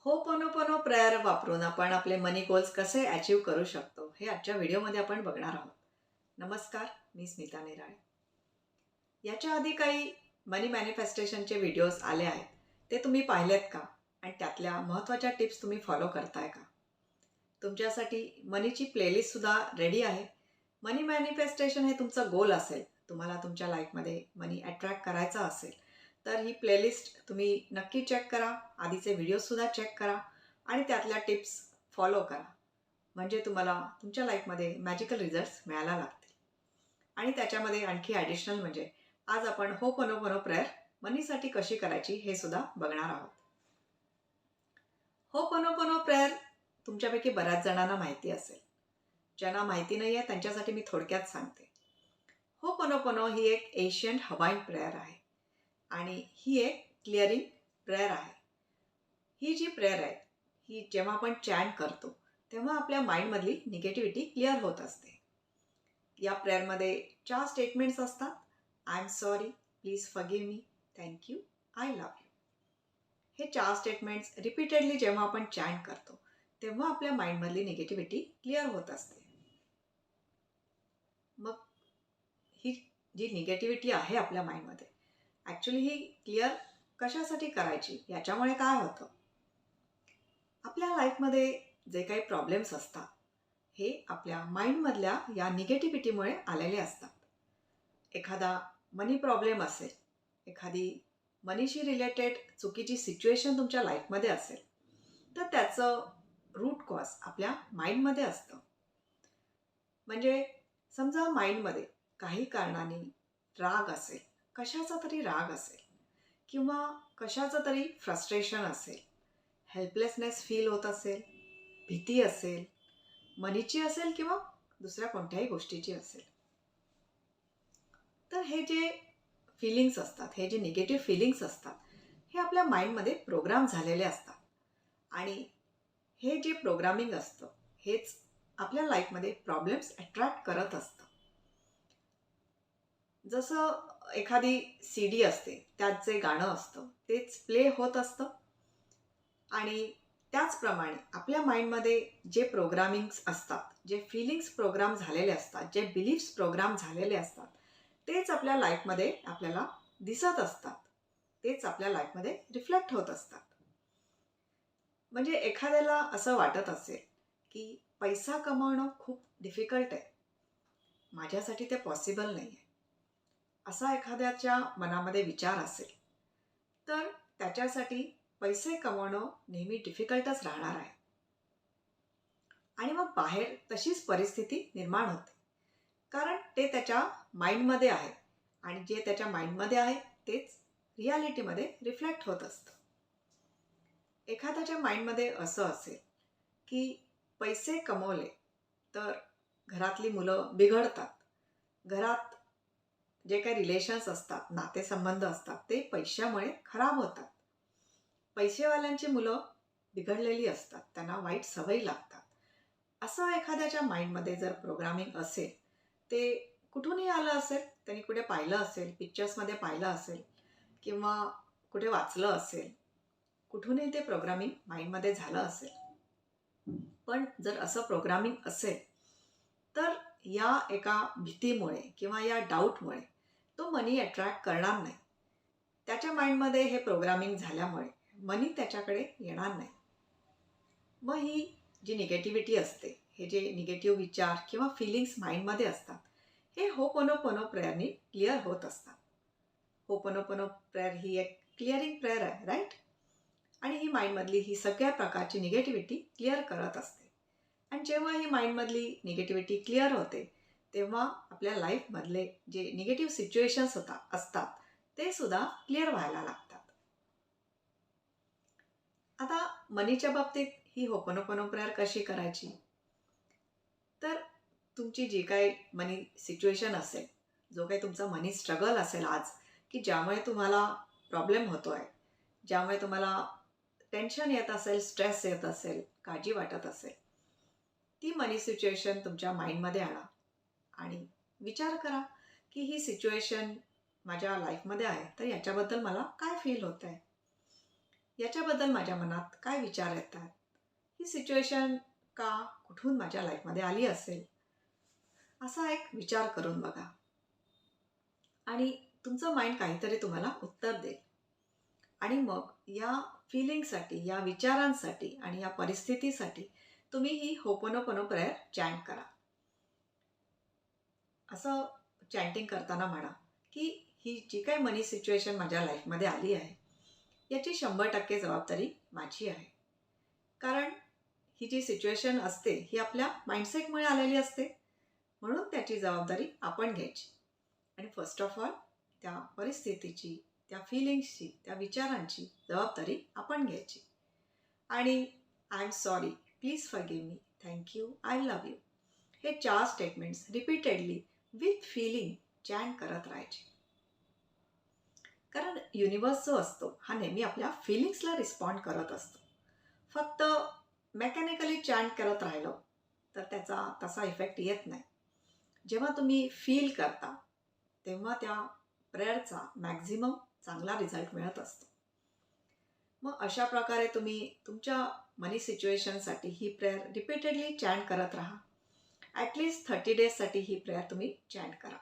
Ho'oponopono prayer वापरून आपण आपले मनी गोल्स कसे अचीव करू शकतो हे आजच्या व्हिडिओमध्ये आपण बघणार आहोत. नमस्कार, मी स्मिता निराळे. याच्या आधी काही मनी मॅनिफेस्टेशनचे व्हिडिओज आले आहेत. ते तुम्ही पाहिलेत का? आणि त्यातल्या महत्त्वाच्या टिप्स तुम्ही फॉलो करताय का? तुमच्यासाठी मनीची प्लेलिस्टसुद्धा रेडी आहे. मनी मॅनिफेस्टेशन हे तुमचं गोल असेल, तुम्हाला तुमच्या लाईफमध्ये मनी अट्रॅक्ट करायचा असेल, तर ही प्लेलिस्ट तुम्ही नक्की चेक करा. आधीचे व्हिडिओसुद्धा चेक करा आणि त्यातल्या टिप्स फॉलो करा. म्हणजे तुम्हाला तुमच्या लाईफमध्ये मॅजिकल रिझल्ट्स मिळायला लागतील. आणि त्याच्यामध्ये आणखी ॲडिशनल म्हणजे आज आपण होपोनोपोनो प्रेयर मनीसाठी कशी करायची हे सुद्धा बघणार आहोत. होपोनोपोनो प्रेयर तुमच्यापैकी बऱ्याच जणांना माहिती असेल. ज्यांना माहिती नाही आहे त्यांच्यासाठी मी थोडक्यात सांगते. होपोनोपोनो ही एक एशियंट हवाईन प्रेयर आहे आणि ही एक क्लिअरिंग प्रेयर आहे. ही जी प्रेयर आहे ही जेव्हा आपण चॅन्ट करतो तेव्हा आपल्या माइंडमधली निगेटिव्हिटी क्लिअर होत असते. या प्रेयरमध्ये 4 स्टेटमेंट्स असतात. I am sorry, please forgive me, thank you, I love you. हे 4 स्टेटमेंट्स रिपीटेडली जेव्हा आपण चॅन्ट करतो तेव्हा आपल्या माइंडमधली निगेटिव्हिटी क्लिअर होत असते. मग ही जी निगेटिव्हिटी आहे आपल्या माइंडमध्ये ॲक्च्युली ही क्लिअर कशासाठी करायची? याच्यामुळे काय होतं, आपल्या लाईफमध्ये जे काही प्रॉब्लेम्स असतात हे आपल्या माइंडमधल्या या निगेटिव्हिटीमुळे आलेले असतात. एखादा मनी प्रॉब्लेम असेल, एखादी मनीशी रिलेटेड चुकीची सिच्युएशन तुमच्या लाईफमध्ये असेल, तर त्याचं रूट कॉज आपल्या माइंडमध्ये असतं. म्हणजे समजा माइंडमध्ये काही कारणाने राग असेल, कशाचा तरी राग असेल किंवा कशाचं तरी फ्रस्ट्रेशन असेल, हेल्पलेसनेस फील होत असेल, भीती असेल, मनीची असेल किंवा दुसऱ्या कोणत्याही गोष्टीची असेल, तर हे जे फीलिंग्स असतात, हे जे निगेटिव्ह फीलिंग्स असतात, हे आपल्या माइंडमध्ये प्रोग्राम झालेले असतात. आणि हे जे प्रोग्रामिंग असतं हेच आपल्या लाईफमध्ये प्रॉब्लेम्स अट्रॅक्ट करत असतं. जसं एखादी CD असते, त्यात जे गाणं असतं तेच प्ले होत असतं आणि त्याचप्रमाणे आपल्या माइंडमध्ये जे प्रोग्रामिंग्स असतात, जे फीलिंग्स प्रोग्राम झालेले असतात, जे बिलीफ्स प्रोग्राम झालेले असतात, तेच आपल्या लाईफमध्ये आपल्याला दिसत असतात. तेच आपल्या लाईफमध्ये रिफ्लेक्ट होत असतात. म्हणजे एखाद्याला असं वाटत असेल की पैसा कमावणं खूप डिफिकल्ट आहे, माझ्यासाठी ते पॉसिबल नाही आहे, असा एखाद्याच्या मनामध्ये विचार असेल, तर त्याच्यासाठी पैसे कमावणं नेहमी डिफिकल्टच राहणार आहे. आणि मग बाहेर तशीच परिस्थिती निर्माण होते, कारण ते त्याच्या माइंडमध्ये आहे आणि जे त्याच्या माइंडमध्ये आहे तेच रियालिटीमध्ये रिफ्लेक्ट होत असतं. एखाद्याच्या माइंडमध्ये असं असेल की पैसे कमवले तर घरातली मुलं बिघडतात, घरात जे काही रिलेशन्स असतात, नातेसंबंध असतात, ते पैशामुळे खराब होतात, पैसेवाल्यांची मुलं बिघडलेली असतात, त्यांना वाईट सवयी लागतात, असं एखाद्याच्या माइंडमध्ये जर प्रोग्रामिंग असेल, ते कुठूनही आलं असेल, त्यांनी कुठे पाहिलं असेल, पिक्चर्समध्ये पाहिलं असेल किंवा कुठे वाचलं असेल, कुठूनही ते प्रोग्रामिंग माइंडमध्ये झालं असेल. पण जर असं प्रोग्रामिंग असेल तर या एका भीतीमुळे किंवा या डाऊटमुळे तो मनी अट्रॅक्ट करणार नाही. त्याच्या माइंडमध्ये हे प्रोग्रामिंग झाल्यामुळे मनी त्याच्याकडे येणार नाही. मग ही जी निगेटिव्हिटी असते, हे जे निगेटिव्ह विचार किंवा फिलिंग्स माइंडमध्ये असतात, हे होपोनोपोनो प्रेयरनी क्लिअर होत असतात. होपोनोपोनो प्रेयर ही एक क्लिअरिंग प्रेयर आहे, राईट? आणि ही माइंडमधली ही सगळ्या प्रकारची निगेटिव्हिटी क्लिअर करत असते. आणि जेव्हा ही माइंडमधली निगेटिव्हिटी क्लिअर होते तेव्हा आपल्या लाईफमधले जे निगेटिव्ह सिच्युएशन्स असतात ते सुद्धा क्लिअर व्हायला लागतात. आता मनीच्या बाबतीत ही होपोनोपोनो प्रेयर कशी करायची? तर तुमची जी काही मनी सिच्युएशन असेल, जो काही तुमचा मनी स्ट्रगल असेल आज, की ज्यामुळे तुम्हाला प्रॉब्लेम होतो आहे, ज्यामुळे तुम्हाला टेन्शन येत असेल, स्ट्रेस येत असेल, काळजी वाटत असेल, ती मनी सिच्युएशन तुमच्या माइंडमध्ये आणा आणि विचार करा की ही सिच्युएशन माझ्या लाईफमध्ये आहे, तर याच्याबद्दल मला काय फील होत आहे? याच्याबद्दल माझ्या मनात काय विचार येतात, ही सिच्युएशन का कुठून माझ्या लाईफमध्ये आली असेल, असा एक विचार करून बघा आणि तुमचं माइंड काहीतरी तुम्हाला उत्तर देईल. आणि मग या फीलिंगसाठी, या विचारांसाठी आणि या परिस्थितीसाठी तुम्ही ही होपोनोपोनो प्रेयर चॅन्ट करा. असं चॅन्टिंग करताना म्हणा की ही जी काही मनी सिच्युएशन माझ्या लाईफमध्ये आली आहे, याची 100% जबाबदारी माझी आहे. कारण ही जी सिच्युएशन असते ही आपल्या माइंडसेटमुळे आलेली असते, म्हणून त्याची जबाबदारी आपण घ्यायची. आणि फर्स्ट ऑफ ऑल त्या परिस्थितीची, त्या फीलिंग्सची, त्या विचारांची जबाबदारी आपण घ्यायची. आणि I am sorry, please forgive me, thank you, I love you, हे 4 statements repeatedly with feeling chant करत राहायचे. कारण युनिवर्स जो असतो हा नेहमी आपल्या फीलिंग्सला रिस्पॉन्ड करत असतो. फक्त मेकॅनिकली चॅन्ट करत राहिलं तर त्याचा तसा इफेक्ट येत नाही. जेव्हा तुम्ही फील करता तेव्हा त्या प्रेयरचा मॅक्झिमम चांगला रिझल्ट मिळत असतो. मग अशा प्रकारे तुम्ही तुमच्या मनी सिच्युएशनसाठी ही प्रेयर रिपीटेडली चॅन्ट करत राहा. ॲटलिस्ट 30 डेजसाठी ही प्रेयर तुम्ही चॅन्ट करा.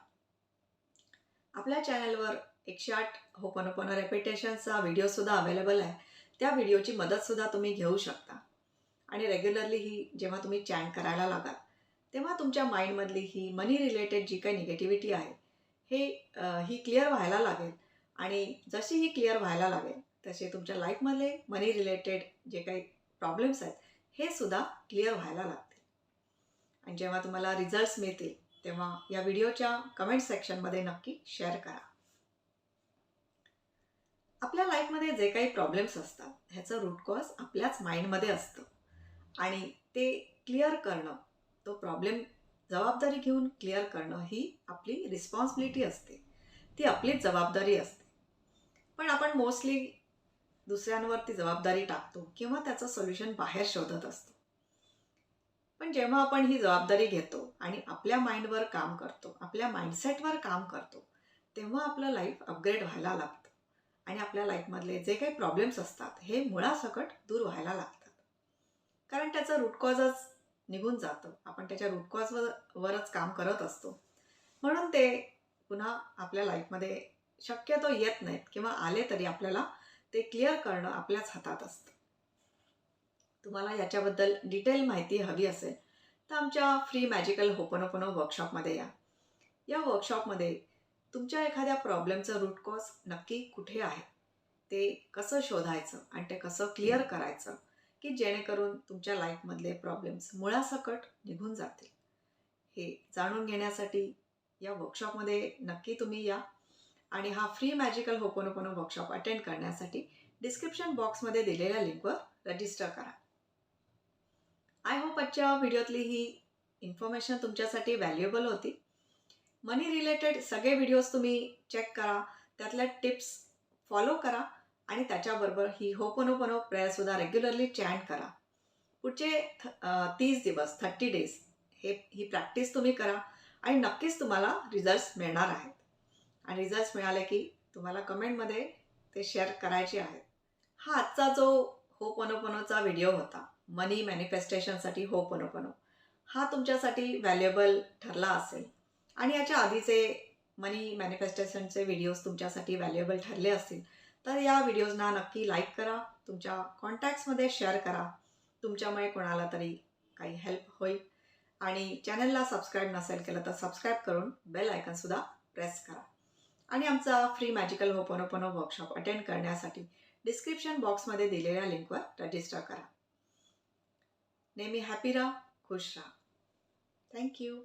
आपल्या चॅनलवर 108 होपोनोपोनो रेपिटेशनचा व्हिडिओसुद्धा अवेलेबल आहे. त्या व्हिडिओची मदतसुद्धा तुम्ही घेऊ शकता. आणि रेग्युलरली ही जेव्हा तुम्ही चॅन्ट करायला लागाल तेव्हा तुमच्या माइंडमधली ही मनी रिलेटेड जी काही निगेटिव्हिटी आहे ही क्लिअर व्हायला लागेल. आणि जशी ही क्लिअर व्हायला लागेल तसे तुमच्या लाईफमधले मनी रिलेटेड जे काही प्रॉब्लेम्स आहेत हे सुद्धा क्लिअर व्हायला लागतील. आणि जेव्हा तुम्हाला रिझल्ट्स मिळतील तेव्हा या व्हिडिओच्या कमेंट सेक्शनमध्ये नक्की शेअर करा. आपल्या लाईफमध्ये जे काही प्रॉब्लेम्स असतात ह्याचं रूट कॉज आपल्याच माइंडमध्ये असतं. आणि ते क्लिअर करणं, तो प्रॉब्लेम जबाबदारी घेऊन क्लिअर करणं ही आपली रिस्पॉन्सिबिलिटी असते, ती आपलीच जबाबदारी असते. पण आपण मोस्टली दुसऱ्यांवरती जबाबदारी टाकतो किंवा त्याचं सोल्युशन बाहेर शोधत असतो. पण जेव्हा आपण ही जबाबदारी घेतो आणि आपल्या माइंडवर काम करतो, आपल्या माइंडसेटवर काम करतो, तेव्हा आपलं लाईफ अपग्रेड व्हायला लागतं. आणि आपल्या लाईफमधले जे काही प्रॉब्लेम्स असतात हे मुळासकट दूर व्हायला लागतात. कारण त्याचं रूट कॉजच निघून जातं. आपण त्याच्या रूट कॉजवरच काम करत असतो. म्हणून ते पुन्हा आपल्या लाईफमध्ये शक्यतो येत नाहीत किंवा आले तरी आपल्याला ते क्लिअर करणं आपल्याच हातात असतं. तुम्हाला याच्याबद्दल डिटेल माहिती हवी असेल तर आमच्या फ्री मॅजिकल होपोनोपोनो वर्कशॉपमध्ये या. या वर्कशॉपमध्ये तुमच्या एखाद्या प्रॉब्लेमचं रूट कॉज नक्की कुठे आहे ते कसं शोधायचं आणि ते कसं क्लिअर करायचं की जेणेकरून तुमच्या लाईफमधले प्रॉब्लेम्स मुळासकट निघून जातील, हे जाणून घेण्यासाठी या वर्कशॉपमध्ये नक्की तुम्ही या. आणि हा free magical ho'oponopono workshop attend करण्यासाठी डिस्क्रिप्शन बॉक्समध्ये दिलेल्या लिंकवर रजिस्टर करा. आय होप आजच्या व्हिडिओतली ही इन्फॉर्मेशन तुमच्यासाठी व्हॅल्युएबल होती. मनी रिलेटेड सगळे व्हिडिओज तुम्ही चेक करा, त्यातल्या टिप्स फॉलो करा आणि त्याच्याबरोबर ही होपोनोपोनो प्रेयरसुद्धा रेग्युलरली चॅन्ट करा. पुढचे 30 दिवस 30 डेज ही प्रॅक्टिस तुम्ही करा आणि नक्कीच तुम्हाला रिझल्ट्स मिळणार आहेत. आणि रिझल्ट्स मिळाले की तुम्हाला कमेंटमध्ये ते शेअर करायचे आहेत. हा आजचा जो होपोनोपोनोचा व्हिडिओ होता, मनी मॅनिफेस्टेशनसाठी होपोनोपोनो, हा तुमच्यासाठी व्हॅल्युएबल ठरला असेल. आणि याच्या आधीचे मनी मॅनिफेस्टेशनचे व्हिडिओज तुमच्यासाठी व्हॅल्युएबल ठरले असतील तर या व्हिडिओजना नक्की लाईक करा, तुमच्या कॉन्टॅक्ट्समध्ये शेअर करा. तुमच्यामुळे कोणाला तरी काही हेल्प होईल. आणि चॅनलला सबस्क्राईब नसेल केलं तर सबस्क्राईब करून बेल आयकॉनसुद्धा प्रेस करा. आणि आमचा free magical ho'oponopono workshop attend करण्यासाठी डिस्क्रिप्शन बॉक्समध्ये दिलेल्या लिंकवर रजिस्टर करा. नेहमी हॅपी राहा, खुश राहा. थँक्यू.